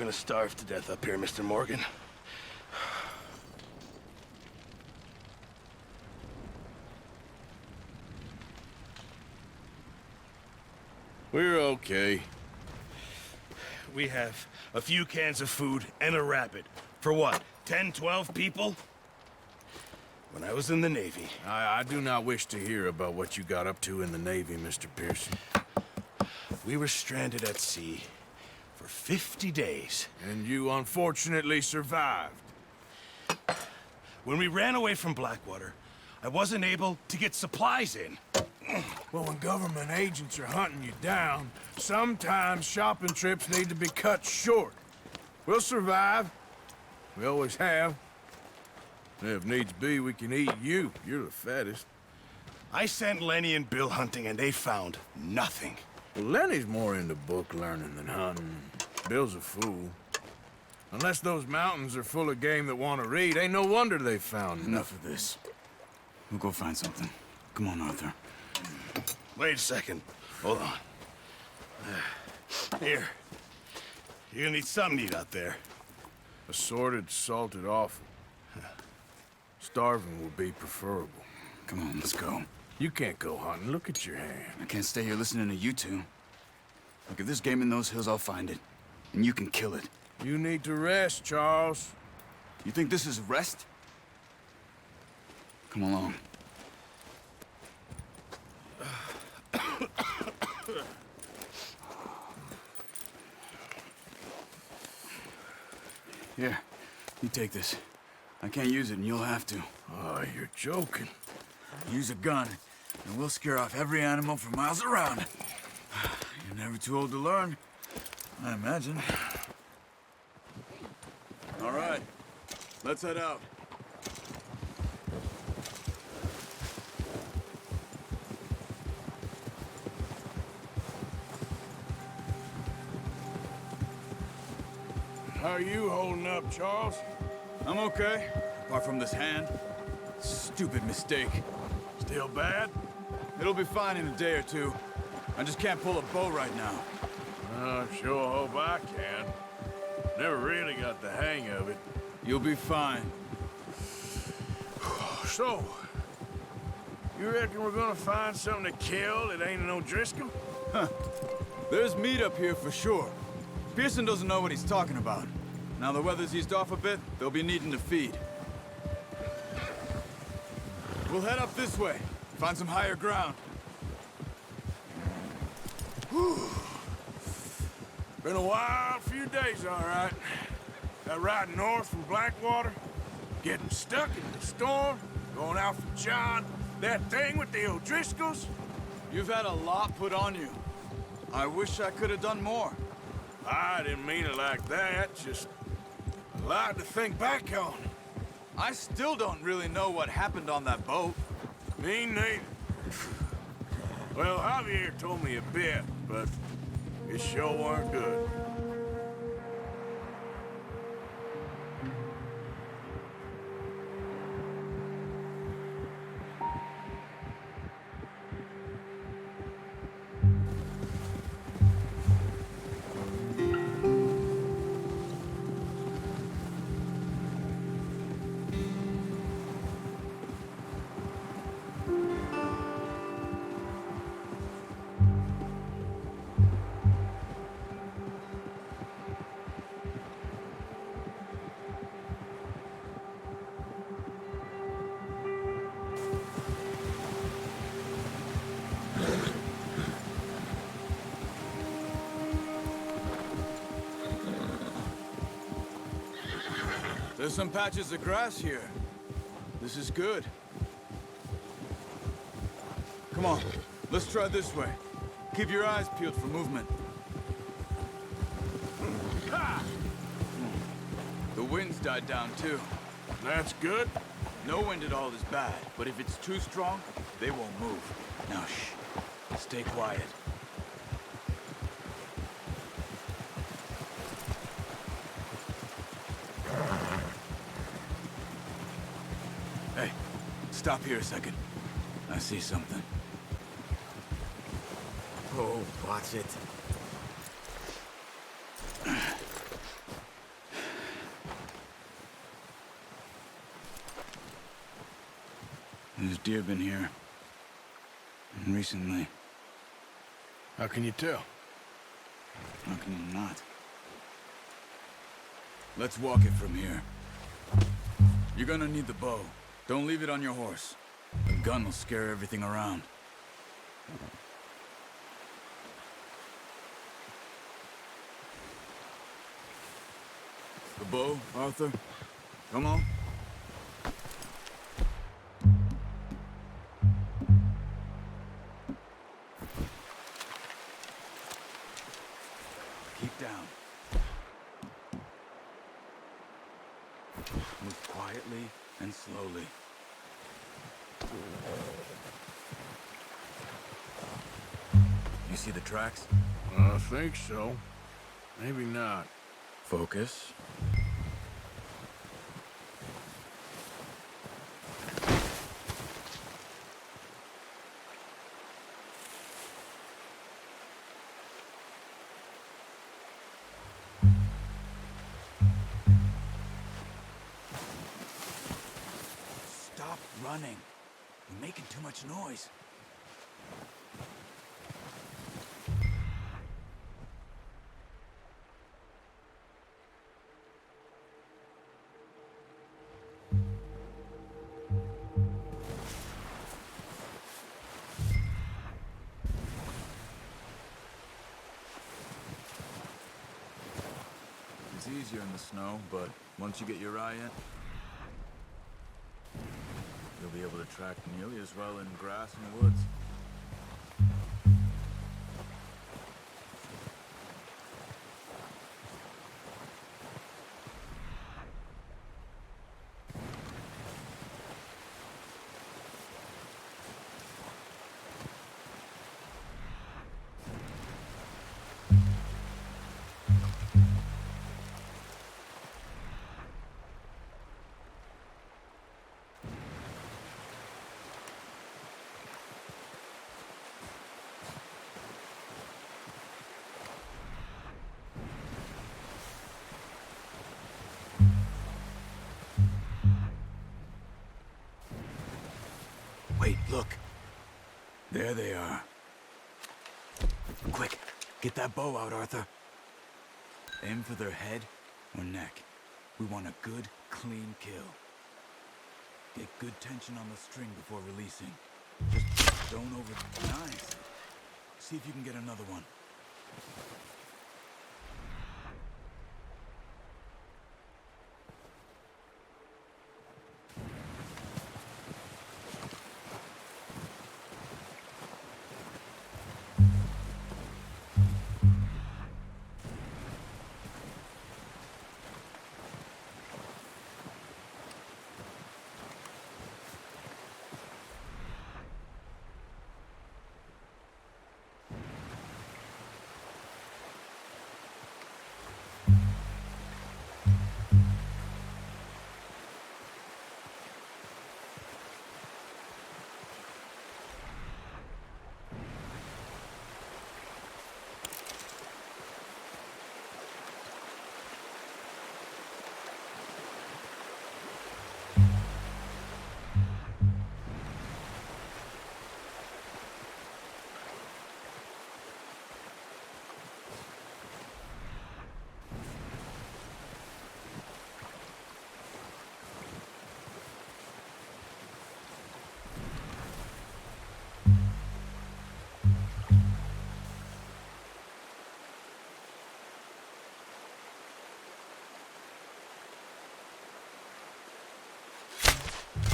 we're gonna starve to death up here, Mr. Morgan. We're okay. We have a few cans of food and a rabbit. For what, 10, 12 people? When I was in the Navy... I do not wish to hear about what you got up to in the Navy, Mr. Pearson. We were stranded at sea for 50 days. And you unfortunately survived. When we ran away from Blackwater, I wasn't able to get supplies in. Well, when government agents are hunting you down, sometimes shopping trips need to be cut short. We'll survive. We always have. If needs be, we can eat you. You're the fattest. I sent Lenny and Bill hunting, and they found nothing. Well, Lenny's more into book learning than hunting. Bill's a fool. Unless those mountains are full of game that want to read, ain't no wonder they found Enough of this. We'll go find something. Come on, Arthur. Wait a second. Hold on. Here. You're gonna need something to eat out there. Assorted, salted offal. Starving will be preferable. Come on, let's go. You can't go hunting. Look at your hand. I can't stay here listening to you two. Look, if there's game in those hills, I'll find it. And you can kill it. You need to rest, Charles. You think this is rest? Come along. Here, you take this. I can't use it, and you'll have to. Oh, you're joking. Use a gun, and we'll scare off every animal for miles around. You're never too old to learn, I imagine. All right, let's head out. How are you holding up, Charles? I'm okay, apart from this hand. Stupid mistake. Still bad? It'll be fine in a day or two. I just can't pull a bow right now. I sure hope I can. Never really got the hang of it. You'll be fine. So, you reckon we're gonna find something to kill that ain't no Driscoll? There's meat up here for sure. Pearson doesn't know what he's talking about. Now the weather's eased off a bit, they'll be needing to feed. We'll head up this way, find some higher ground. Whew. Been a wild few days, all right. That ride north from Blackwater, getting stuck in the storm, going out from John, that thing with the O'Driscolls. You've had a lot put on you. I wish I could have done more. I didn't mean it like that, just a lot to think back on. I still don't really know what happened on that boat. Me neither. Well, Javier told me a bit, but it sure weren't good. There's some patches of grass here. This is good. Come on, let's try this way. Keep your eyes peeled for movement. Ha! The wind's died down too. That's good. No wind at all is bad, but if it's too strong, they won't move. Now shh, stay quiet. Hey, stop here a second. I see something. Oh, watch it. There's deer been here. And recently. How can you tell? How can you not? Let's walk it from here. You're gonna need the bow. Don't leave it on your horse. The gun will scare everything around. The bow, Arthur? Come on. Keep down. Move quietly and slowly. You see the tracks? I think so. Maybe not. Focus. Stop running. You're making too much noise. It's easier in the snow, but once you get your eye in, you'll be able to track nearly as well in grass and woods. Wait, look. There they are. Quick, get that bow out, Arthur. Aim for their head or neck. We want a good, clean kill. Get good tension on the string before releasing. Just don't over... Nice. See if you can get another one.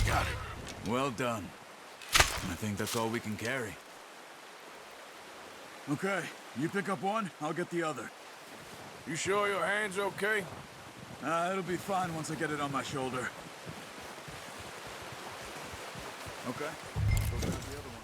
Got it. Well done. I think that's all we can carry. Okay, you pick up one, I'll get the other. You sure your hand's okay? It'll be fine once I get it on my shoulder. Okay, go grab the other one.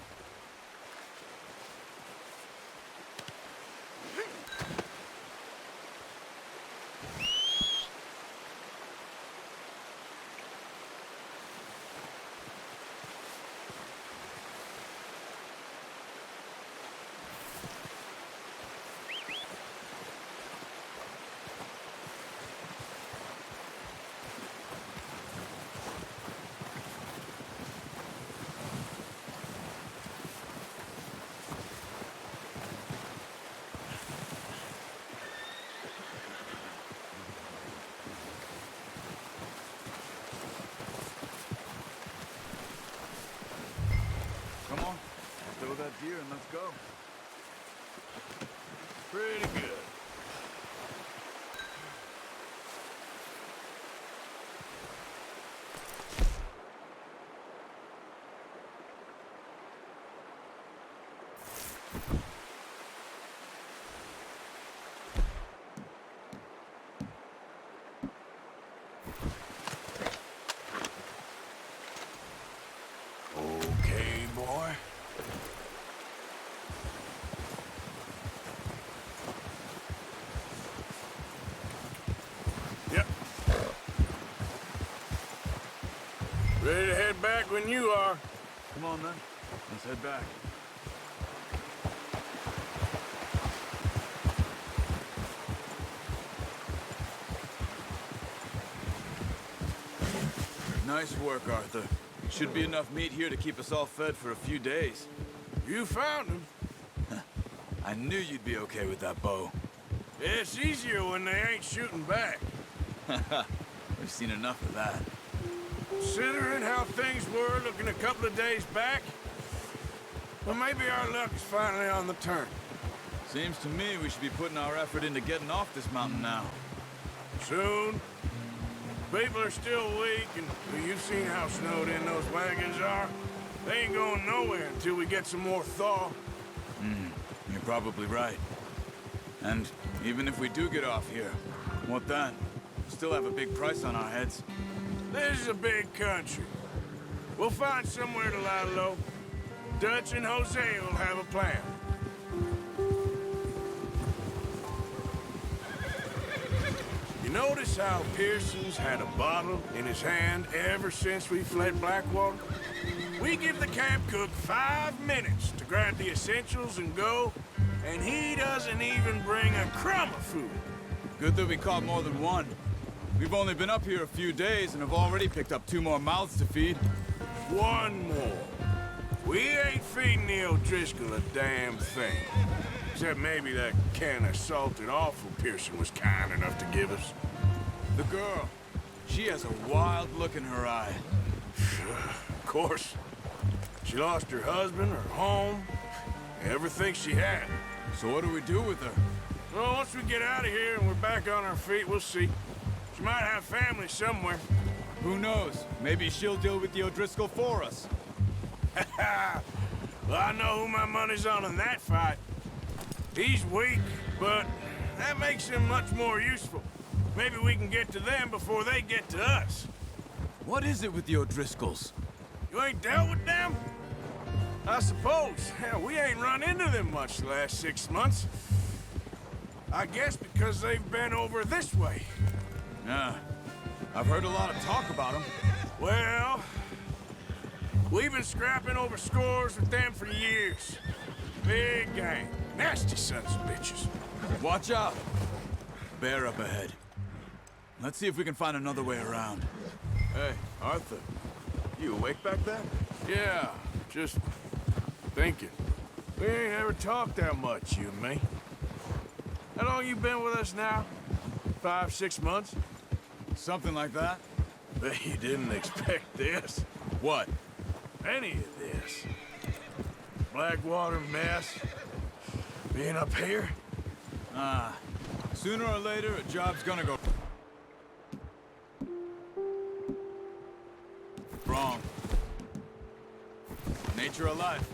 and let's go. Pretty good. Okay, boy. Yep. Ready to head back when you are. Come on, then. Let's head back. Nice work, Arthur. Should be enough meat here to keep us all fed for a few days. You found him. I knew you'd be okay with that bow. It's easier when they ain't shooting back. We've seen enough of that. Considering how things were looking a couple of days back, well, maybe our luck is finally on the turn. Seems to me we should be putting our effort into getting off this mountain now. Soon. People are still weak, and well, you've seen how snowed in those wagons are. They ain't going nowhere until we get some more thaw. You're probably right. And even if we do get off here, what then? Still have a big price on our heads. This is a big country. We'll find somewhere to lie low. Dutch and Jose will have a plan. You notice how Pearson's had a bottle in his hand ever since we fled Blackwater? We give the camp cook 5 minutes to grab the essentials and go, and he doesn't even bring a crumb of food. Good that we caught more than one. We've only been up here a few days and have already picked up 2 more mouths to feed. One more. We ain't feeding the O'Driscoll a damn thing. Except maybe that can of salted offal Pearson was kind enough to give us. The girl, she has a wild look in her eye. Of course. She lost her husband, her home, everything she had. So what do we do with her? Well, once we get out of here and we're back on our feet, we'll see. She might have family somewhere. Who knows? Maybe she'll deal with the O'Driscoll for us. Well, I know who my money's on in that fight. He's weak, but that makes him much more useful. Maybe we can get to them before they get to us. What is it with the O'Driscolls? You ain't dealt with them? I suppose. Hell, we ain't run into them much the last 6 months. I guess because they've been over this way. Yeah, I've heard a lot of talk about them. Well, we've been scrapping over scores with them for years. Big gang. Nasty sons of bitches. Watch out! Bear up ahead. Let's see if we can find another way around. Hey, Arthur. You awake back there? Yeah, just thinking. We ain't ever talked that much, you and me. How long you been with us now? 5, 6 months? Something like that? Bet you didn't expect this. What? Any of this. Blackwater mess. Being up here? Sooner or later, a job's gonna go wrong. Nature of life.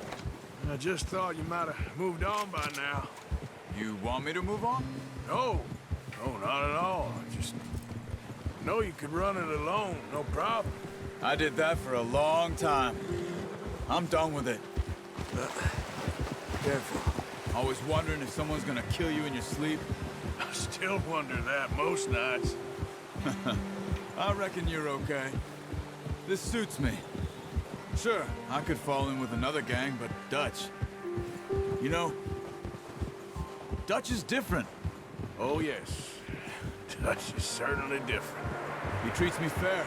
I just thought you might have moved on by now. You want me to move on? No. No, not at all. I just know you could run it alone, no problem. I did that for a long time. I'm done with it. Careful. Always wondering if someone's gonna kill you in your sleep. I still wonder that most nights. I reckon you're okay. This suits me. Sure, I could fall in with another gang, but Dutch... You know, Dutch is different. Oh, yes. Dutch is certainly different. He treats me fair.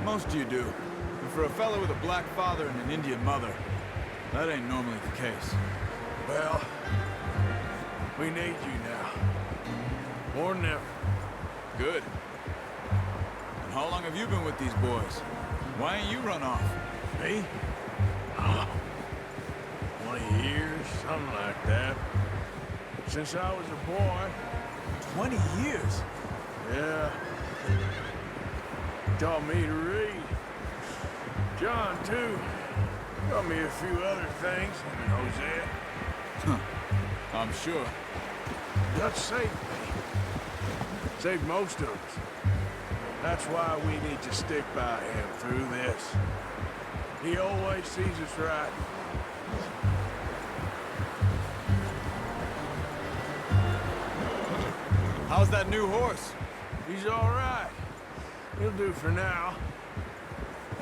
Most of you do. And for a fella with a black father and an Indian mother, that ain't normally the case. Well, we need you now. More than ever. Good. And how long have you been with these boys? Why ain't you run off? Me? Oh. 20 years, something like that. Since I was a boy. 20 years? Yeah. Taught me to read. John, too. Taught me a few other things. And Hosea. Huh. I'm sure. Dutch saved me. Saved most of us. That's why we need to stick by him through this. He always sees us right. How's that new horse? He's all right. He'll do for now.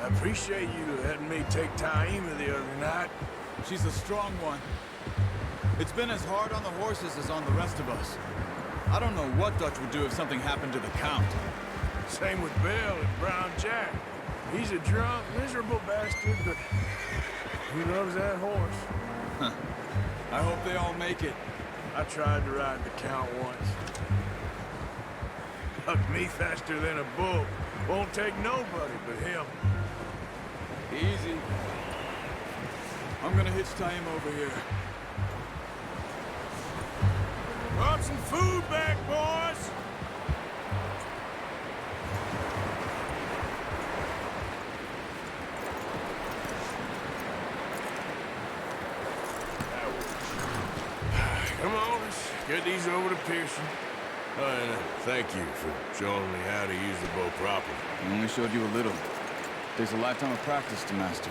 I appreciate you letting me take Taima the other night. She's a strong one. It's been as hard on the horses as on the rest of us. I don't know what Dutch would do if something happened to the Count. Same with Bill and Brown Jack. He's a drunk, miserable bastard, but he loves that horse. Huh. I hope they all make it. I tried to ride the Count once. Hucked me faster than a bull. Won't take nobody but him. Easy. I'm gonna hitch him over here. Brought some food back, boys! Come on, let's get these over to Pearson. And thank you for showing me how to use the bow properly. I only showed you a little. Takes a lifetime of practice to master.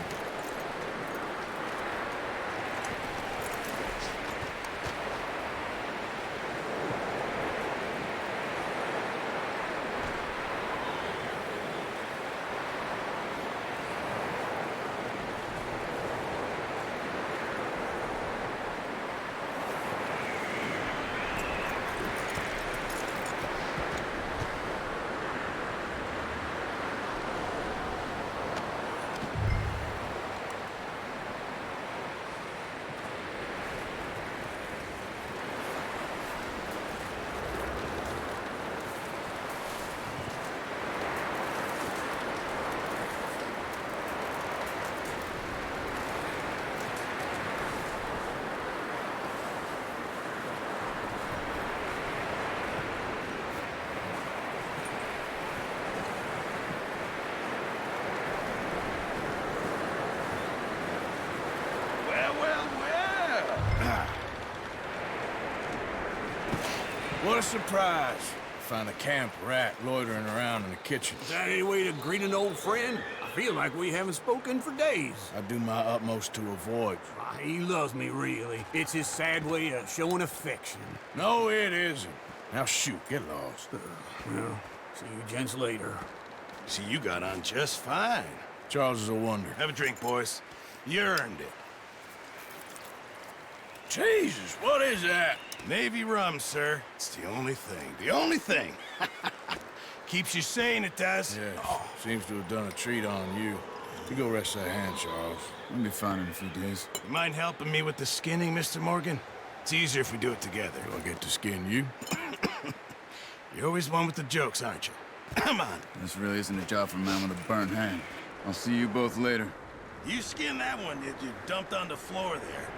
What a surprise. Find a camp rat loitering around in the kitchen. Is that any way to greet an old friend? I feel like we haven't spoken for days. I do my utmost to avoid. He loves me, really. It's his sad way of showing affection. No, it isn't. Now shoot, get lost. Well, see you gents later. See, you got on just fine. Charles is a wonder. Have a drink, boys. You earned it. Jesus, what is that? Navy rum, sir. It's the only thing. The only thing. Keeps you sane, it does. Yes, seems to have done a treat on you. You go rest that hand, Charles. We'll be fine in a few days. You mind helping me with the skinning, Mr. Morgan? It's easier if we do it together. Do I get to skin you? You're always one with the jokes, aren't you? Come on. This really isn't a job for a man with a burnt hand. I'll see you both later. You skin that one that you dumped on the floor there.